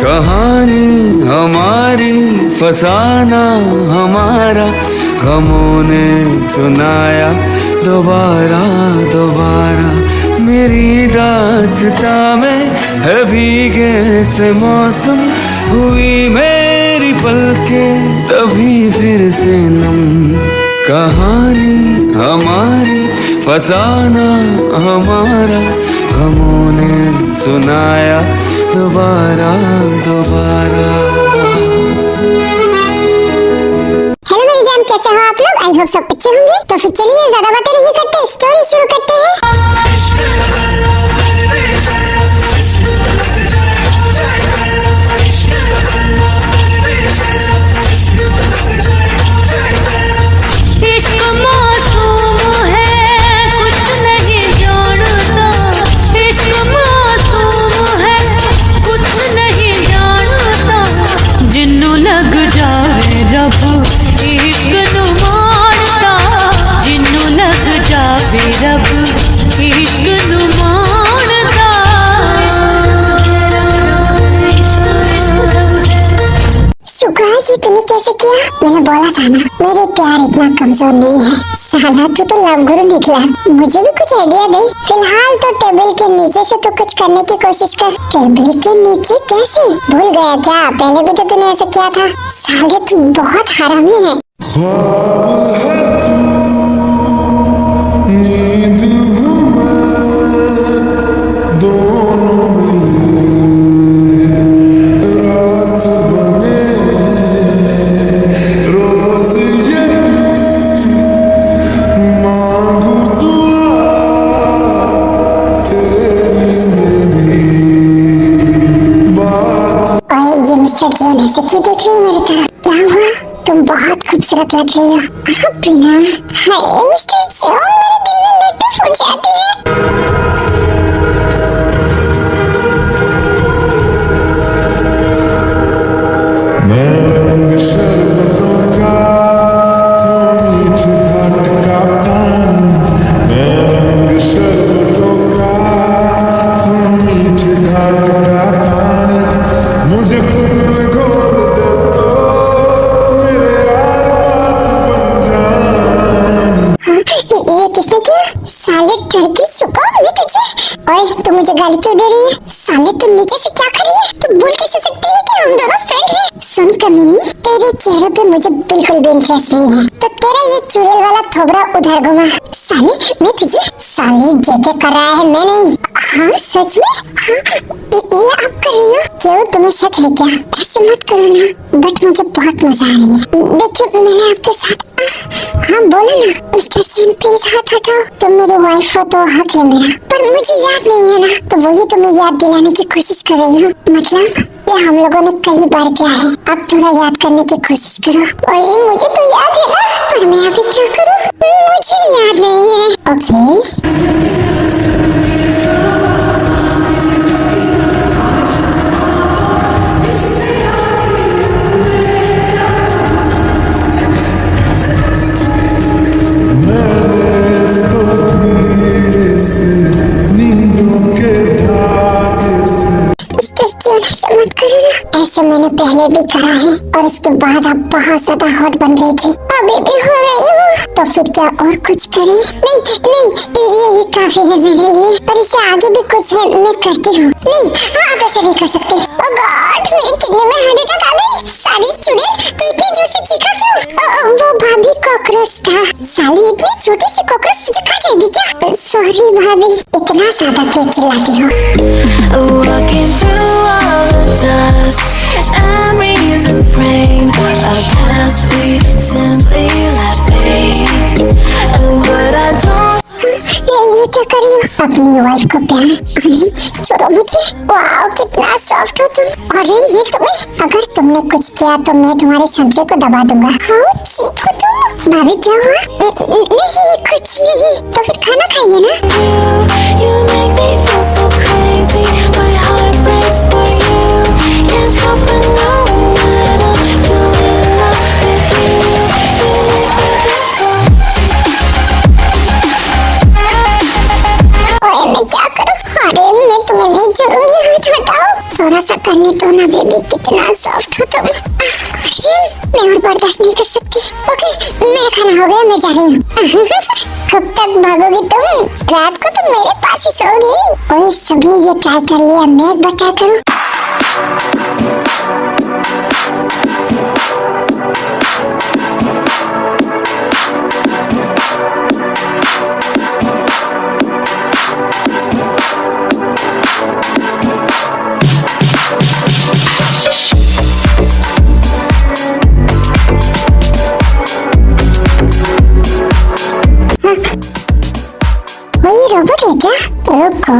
कहानी हमारी फसाना हमारा, गमों ने सुनाया दोबारा दोबारा। मेरी दास्ता में है भीगे से मौसम, हुई मेरी पलकें तभी फिर से नम। कहानी हमारी फसाना हमारा, गमों ने सुनाया दोबारा दोबारा। हेलो मेरी जान, कैसे हो आप लोग? आई होप सब अच्छे होंगे। तो फिर चलिए ज्यादा बातें नहीं करते, स्टोरी शुरू करते हैं। तुमने कैसे किया? मैंने बोला था ना, मेरे प्यार इतना कमजोर नहीं है। साला तू तो लव गुरु निकला। मुझे भी कुछ आइडिया दे। फिलहाल तो टेबल के नीचे से तू कुछ करने की कोशिश कर। टेबल के नीचे कैसे? भूल गया क्या? पहले भी तो तूने ऐसा किया था। साले तू बहुत हरामी है। ऐसे क्यों देख रही है मेरी तरफ? क्या हुआ? तुम बहुत खूबसूरत लग रही हो। बिना हाय मिस्टर जियोन, मेरे दिल में लड्डू फूट जाते हैं। तू मुझे गाली क्यों दे रही है? साले तू नीचे से क्या कर रही है? तू भूल कैसे सकती है कि हम दोनों फ्रेंड हैं? सुन कमीनी, तेरे चेहरे पे मुझे बिल्कुल भी इंटरेस्ट नहीं है। तो तेरा ये चुड़ैल वाला थोबड़ा उधर घुमा। साले मैं तुझे साले जेके कर रहा है, मैं नहीं। हाँ सच में? हाँ ये आप कर रही हो? क्यों तुम्हें शक है क्या? ऐसे मत करो ना, बट मुझे बहुत मजा आ रही है। देखिए मैंने आपके साथ। हाँ बोलो ना मिस्टर जियोन, प्लीज हाथ हटाओ। तुम मेरी वाइफ हो तो हक है मेरा, पर मुझे याद नहीं है ना, तो वही तुम्हें याद दिलाने की कोशिश कर रही हूँ। मतलब ये हम लोगों ने कई बार किया है, अब थोड़ा याद करने की कोशिश करो। और मुझे तो याद है ना, पर मैं अभी क्या करूँ? मुझे याद नहीं है। ओके ऐसे मैंने पहले भी करा है और उसके बाद आप बहुत ज्यादा हॉट बन रही थी, अभी भी हो रही हूँ। तो फिर क्या और कुछ करें? नहीं ये काफी है मेरे लिए, पर इससे आगे भी कुछ है मैं करती हूँ। नहीं आप ऐसे नहीं कर सकते। ओह गॉड, मेरे किडनी में हार्ट अटैक आ गई। सारी चुड़ैल तो इतनी जोर से चीखा क्यों? वो भाभी कॉकरोच था। साली इतनी छोटी सी कॉकरोच मुझे खा जाएगी क्या? सॉरी भाभी, इतना ज्यादा क्यों चिल्लाती हो? Memories and framed a past we simply let fade. But I don't. ये क्या कर रही हो? अपनी वाइफ को प्यार? अरे छोड़ो मुझे। वाओ कितना सॉफ्ट हो तुम। और ये तुम्हें, अगर तुमने कुछ किया तो मैं तुम्हारे संतरे को दबा दूंगा। हाँ चीप हो तुम। भाभी क्या हुआ? नहीं कुछ नहीं। तो फिर खाना खाइए ना। You make me feel so crazy. My heart breaks for you. Can't help but know that I'm still in love with you. ओए मैं क्या करूँ? अरे मैं तुम्हें नहीं छोड़ूंगी, हाथ हटाओ। थोड़ा सा करने जाने दो ना बेबी, कितना सॉफ्ट हो तुम। मैं और बर्दाश्त नहीं कर सकती। ओके, मेरा खाना हो गया, मैं जा रही हूँ। कब तक भागोगी तुम? रात को तो मेरे पास ही सोओगी। ओए सबने ये ट्राई कर लिया, मैं एक बार ट्राई करूँ? वही रोबोट है क्या? रुको।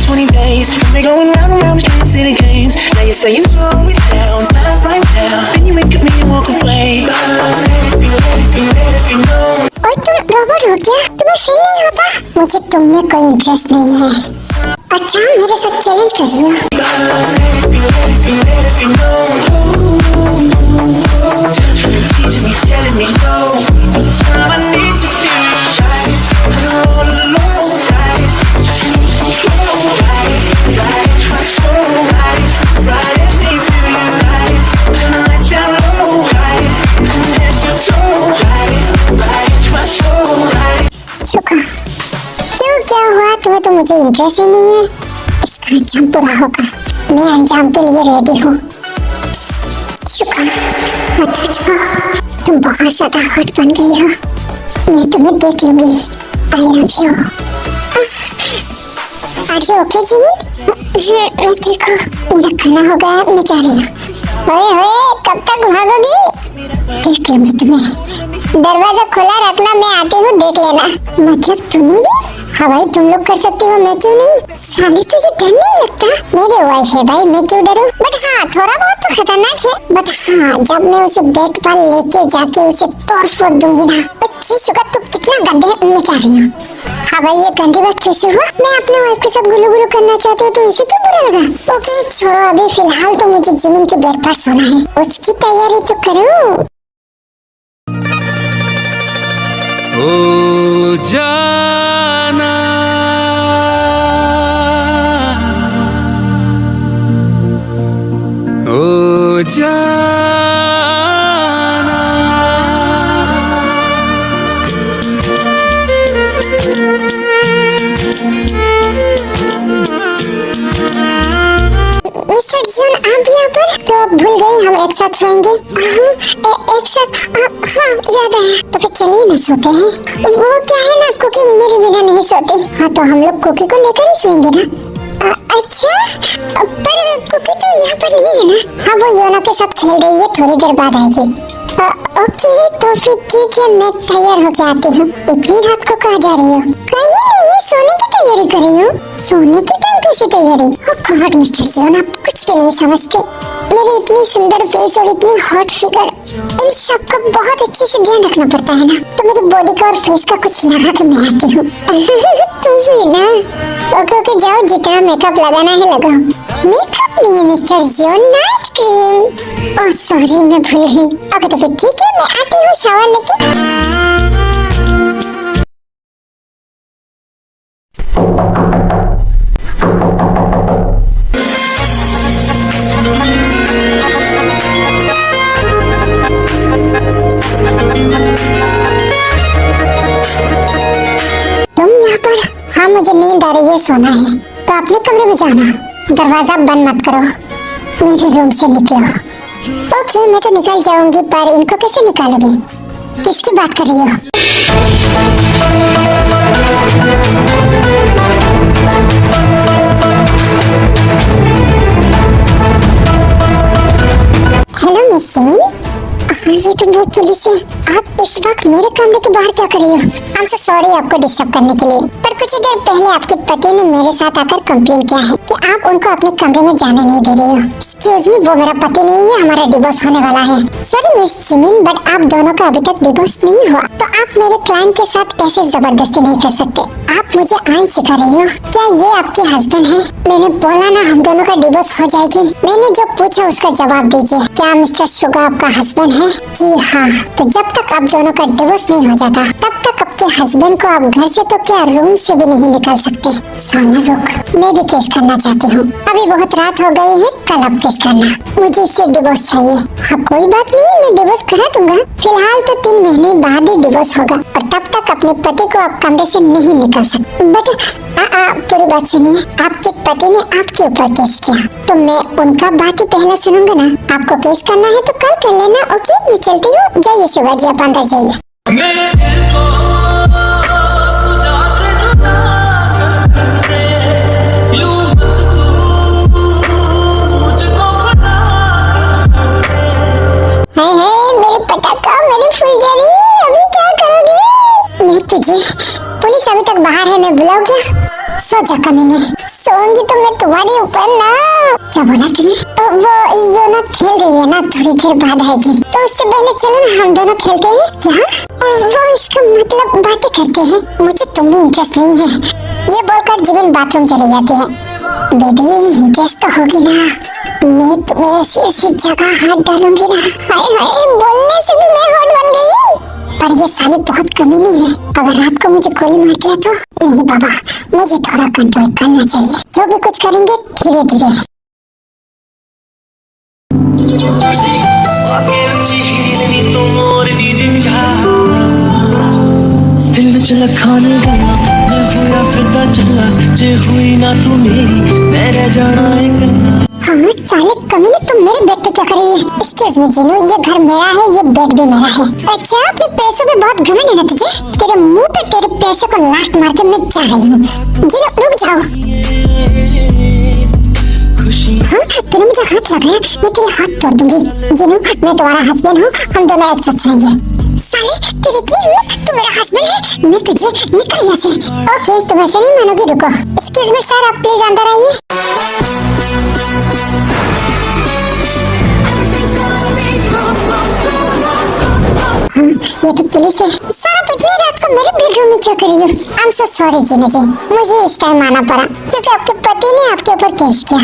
20 days, we're going round and round the streets, city games. Now you're saying slow it down, not right now. Then you wake up and walk away. Let it be, let it be, let it be known. ओए तुम robot हो क्या? तुम्हें feel नहीं होता? मुझे तुम में कोई इंटरेस्ट नहीं है। अच्छा मेरे साथ चैलेंज करियो। Let it be, let it be, let it be known. Touching me, teaching me, telling me no. It's time I need to feel right. I'm all alone, right? Just lose control, right? Touch my soul, right? Right, let me feel you, right? Turn the lights down low, right? From head to toe, right? Touch my soul, right? शुक्र। क्यों क्या हुआ? तुम्हें तो मुझे interest ही नहीं है। इसका अंजाम पूरा होगा। मैं अंजाम के लिए रेडी हूँ। शुक्र, मत हटो। तुम बहुत ज्यादा हॉट बन गई हो। मैं तुम्हें देख लूंगी। I love you। Are you okay, Jimmy? मैं ठीक हूँ। मेरा खाना हो गया, मैं जा रही हूँ। ओए कब तक भागोगी? देख लूंगी तुम्हें। दरवाजा खुला रखना, मैं आती हूँ, देख लेना। मतलब तुम्हें भी? हाँ भाई, तुम लोग कर सकती हो, मैं क्यों नहीं? साली तुझे डर नहीं लगता? मेरे वाइफ है भाई, मैं क्यों डरूं? बट हाँ, थोड़ा बहुत तो खतरनाक है। बट हाँ, जब मैं उसे बेड पर लेके जाके उसे तोड़ फोड़ दूंगी ना, तो चीज होगा। तू कितना गंदे है, मैं जा रही हूँ। हाँ भाई, ये गंदी बात कैसे हुआ? मैं अपने वाइफ के साथ गुलू गुलू करना चाहती हूँ, तो इसे क्यों बुरा लगा? ओके छोड़ो, अभी फिलहाल तो मुझे जिमिन के बेड पर सोना है। उसकी तैयारी तो करूँ। ओ जाना ओ जाना मिस्टर जियोन, आप यहाँ पर? तो आप भूल गई हम एक साथ सोएंगे? एक साथ? हाँ याद आया। तो फिर चलिए ना सोते हैं। वो क्या है ना, कुकी मेरे बिना नहीं सोती। हाँ तो हम लोग कुकी को लेकर ही सोएंगे ना। अच्छा, पर कुकी तो यहाँ पर नहीं है ना? हाँ वो योना के साथ खेल रही है, थोड़ी देर बाद आएगी। ओके तो फिर ठीक है, मैं तैयार होके आती हूँ। इतनी रात को कहाँ जा रही हो? कहीं नहीं, सोने की तैयारी कर रही हूँ। सोने के टाइम कैसी तैयारी? गॉड मिस्टर जियोन, आप कुछ भी नहीं समझते। मेरी इतनी सुंदर फेस और इतनी हॉट फिगर, इन सब का बहुत अच्छे से ध्यान रखना पड़ता है ना। तो मेरी बॉडी का और फेस का कुछ लगा के मैं आती हूँ। तुम भी ना? ओके जाओ, जितना मेकअप लगाना है लगाओ। मेकअप नहीं mister Jeon, night cream. Oh sorry, मैं भूल गई। ओके तो फिर ठीक है, मैं आती हूँ शावर लेके। हाँ मुझे नींद आ रही है, सोना है। तो अपने कमरे में जाना, दरवाजा बंद मत करो, मेरे रूम से निकलो। ओके मैं तो निकल जाऊंगी, पर इनको कैसे निकालोगे? किसकी बात कर रही हो? Hello miss Jimin. ये तो बहुत पुलिस है। आप इस वक्त मेरे कमरे के बाहर क्या कर रही हो? आई एम सो सॉरी आपको डिस्टर्ब करने के लिए, पर कुछ ही देर पहले आपके पति ने मेरे साथ आकर कंप्लेन किया है कि आप उनको अपने कमरे में जाने नहीं दे रही हो। एक्सक्यूज मी, वो मेरा पति नहीं है, हमारा डिवोर्स होने वाला है। सॉरी मिस सिमिन, बट आप दोनों का अभी तक डिवोर्स नहीं हुआ, तो आप मेरे क्लाइंट के साथ ऐसे जबरदस्ती नहीं कर सकते। आप मुझे आइन सिखा रही हो? क्या ये आपके हस्बैंड है? मैंने बोला ना हम दोनों का डिवोर्स हो जाएगी। मैंने जो पूछा उसका जवाब दीजिए। क्या मिस्टर शुगा आपका हस्बैंड है? जी हाँ। तो जब तक आप दोनों का डिवोर्स नहीं हो जाता तब तक आपके हस्बैंड को आप घर से तो क्या रूम से भी नहीं निकाल सकते। साला रुक, मैं भी केस करना चाहती हूँ। अभी बहुत रात हो गई है, कल आप केस करना। मुझे इससे डिवोर्स चाहिए। हाँ कोई बात नहीं, मैं डिवोर्स करा दूंगा। फिलहाल तो 3 महीने बाद ही डिवोर्स होगा और तब तक अपने पति को आप कमरे से नहीं निकाल सकते। बट पूरी बात सुनिए। आपके पति ने आपके ऊपर केस किया तो मैं उनका बात ही पहले सुनूंगा ना। आपको केस करना है तो कल कर लेना। ओके मैं चलती हूँ। जाइए शुगा जी, आप अंदर जाइए। मेरे दिल को तुझसे जुदा कर दे, यूं बस तू मुझको बता दे। हाय मेरे पटाखा, मेरी फुलझड़ी, अभी क्या करोगे? मैं तुझे, पुलिस अभी तक बाहर है, मैं बुलाऊं क्या? सो जा कमीने, सोऊंगी तो मैं तुम्हारे ऊपर ना। क्या बोला तूने? वो यो ना खेल रही है ना, थोड़ी देर बाद आएगी, तो उससे पहले चलो ना हम दोनों खेलते हैं। क्या? वो इसका मतलब बातें करते हैं। मुझे तुम में इंटरेस्ट नहीं है। ये बोलकर जीवन बाथरूम चली जाती है। बेबी इंटरेस्ट तो होगी ना, मैं तुम्हें ऐसी ऐसी जगह हाथ डालूंगी ना। हाय हाय, बोलने से भी मैं हॉट बन गई। पर ये साली बहुत कमीनी है। अगर रात को मुझे गोली मार दिया तो? नहीं बाबा, मुझे थोड़ा कंट्रोल करना चाहिए। जो भी कुछ करेंगे धीरे धीरे। दिल च लखाने गल्ला मैं होया फिरदा चला, जे हुई ना तू मेरी मैं रह जाना है। हाँ साले कमीने, तुम मेरे बेड पे क्या कर रही है? एक्सक्यूज मी जीनू, ये घर मेरा है, ये बेड भी मेरा है। अच्छा अपने पैसों पे बहुत घमंड है ना तुझे? तेरे मुंह पे तेरे पैसों को लात मार के मैं जा रही हूँ। जीनू रुक जाओ। हाँ तूने मुझे हाथ लगाया, मैं तेरे हाथ तोड़ दूंगी। जीनू मैं तुम्हारा हस्बैंड हूँ, हम दोनों एक साथ रहेंगे। साले तेरी इतनी हिम्मत, तू मेरा हस्बैंड है? मैं तुझे निकल यहाँ से। ओके तुम ऐसे नहीं मानोगी, रुको। एक्सक्यूज मी सर, आप प्लीज अंदर आइए। ये तो पुलिस है। सर आप इतनी रात को मेरे बेडरूम में क्या कर रही हो? आई एम सो सॉरी जीना जी, मुझे इस टाइम आना पड़ा क्योंकि आपके पति ने आपके ऊपर केस किया।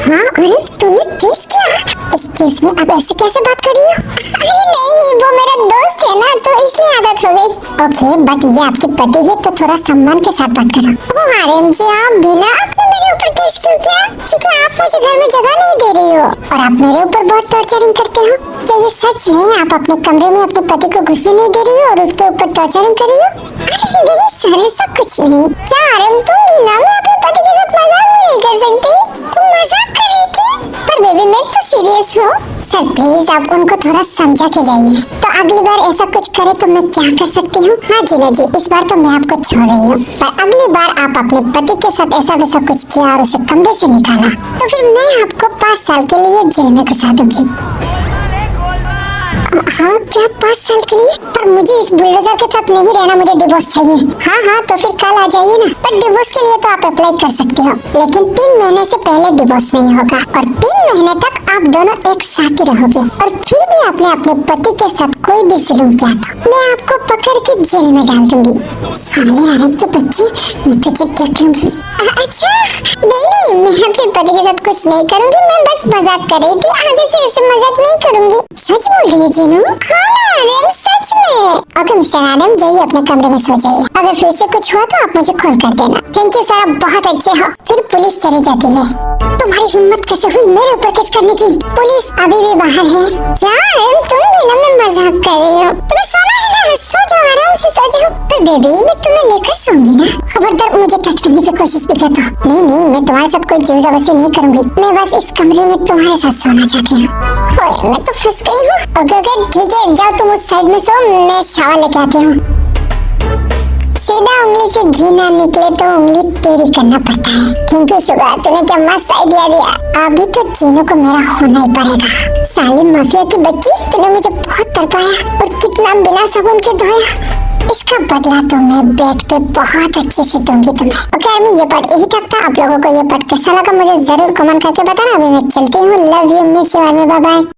हाँ अरे तूने केस किया? एक्सक्यूज मी, आप ऐसे कैसे बात कर रही हो? अरे नहीं, वो मेरा दोस्त है ना, तो इसलिए आदत हो गई। ओके बट ये आपके पति है तो थोड़ा सम्मान के साथ बात करो। आर्यन जी आप बिना आपने मेरे ऊपर केस क्यों किया? क्योंकि आप मुझे घर में जगह नहीं दे रही हो और आप मेरे ऊपर बहुत टॉर्चरिंग करते हो। क्या ये सच है? आप अपने कमरे में अपने पति को घुसने नहीं दे रही हो और उसके ऊपर टॉर्चरिंग कर रही हो? अरे नहीं सर, ऐसा कुछ नहीं। क्या आर्यन तुम बिना मैं अपने पति के साथ मजाक भी नहीं कर सकती? तुम मजाक कर रही थी? पर बेबी मैं तो सीरियस हूँ। सर प्लीज आप उनको थोड़ा समझा के जाइए। तो अगली बार ऐसा कुछ करे तो मैं क्या कर सकती हूँ? हाँ जीना जी, इस बार तो मैं आपको छोड़ रही हूँ, पर अगली बार आप अपने पति के साथ ऐसा वैसा कुछ किया और उसे कमरे से निकाला तो फिर मैं आपको 5 साल के लिए जेल में घुसा दूंगी। हाँ क्या 5 साल के लिए? पर मुझे इस बुलडोजर के साथ नहीं रहना, मुझे डिवोर्स चाहिए। हाँ तो फिर कल आ जाइए ना। पर डिवोर्स के लिए तो आप अप्लाई कर सकते हो, लेकिन 3 महीने से पहले डिवोर्स नहीं होगा और 3 महीने तक आप दोनों एक साथ ही रहोगे। और फिर भी आपने अपने पति के साथ कोई भी जुल्म किया था, मैं आपको पकड़ के जेल में डाल दूंगी। सामने आरब के बच्चे, मैं तुझे देख लूंगी। अच्छा नहीं, मैं अपने पति के साथ कुछ नहीं करूंगी, मैं बस मजाक कर रही थी। आगे से ऐसे मजाक नहीं करूंगी। सच बोल रही है जीनू? हाँ ना आर्यन, सच में। ओके मिस्टर आर्यन, जाइए अपने कमरे में सो जाइए। अगर फिर से कुछ हुआ तो आप मुझे कॉल कर देना। थैंक यू सर, आप बहुत अच्छे हो। फिर पुलिस चली जाती है। तुम्हारी हिम्मत कैसे हुई मेरे ऊपर केस करने की? पुलिस अभी भी बाहर है। क्या आर्यन तुम भी ना, मैं मजाक कर रही हूँ। तुम्हें सोना है ना, सो जाओ आराम से सो जाओ। पर बेबी मैं तुम्हें लेकर सोऊंगी ना, खबरदार मुझे टच करने की कोशिश भी किया तो। नहीं मैं तुम्हारे साथ कोई जोर जबरदस्ती नहीं करूंगी, मैं बस इस कमरे में तुम्हारे साथ सोना चाहती हूँ। मैं तो फंस गई हूँ। ओके ठीक है, जाओ तुम उस साइड में सो, मैं शावर लेके आती हूँ। सीधा उंगली से घी ना निकले तो उंगली टेढ़ी करना पड़ता है। थैंक यू शुगा, तूने क्या मस्त आइडिया दिया। अभी तो जीनू को मेरा होना ही पड़ेगा। साली माफिया की बच्ची, तूने मुझे बहुत तड़पाया और कितना बिना साबुन के धोया। इस इसका बदला तो मैं बेड पे बहुत अच्छे से दूंगी तुम्हें। ओके आर्मी, ये पार्ट यही तक था। आप लोगों को ये पार्ट कैसा लगा मुझे जरूर कमेंट करके बताना। अभी मैं चलती हूँ। Love you, miss you army, bye bye.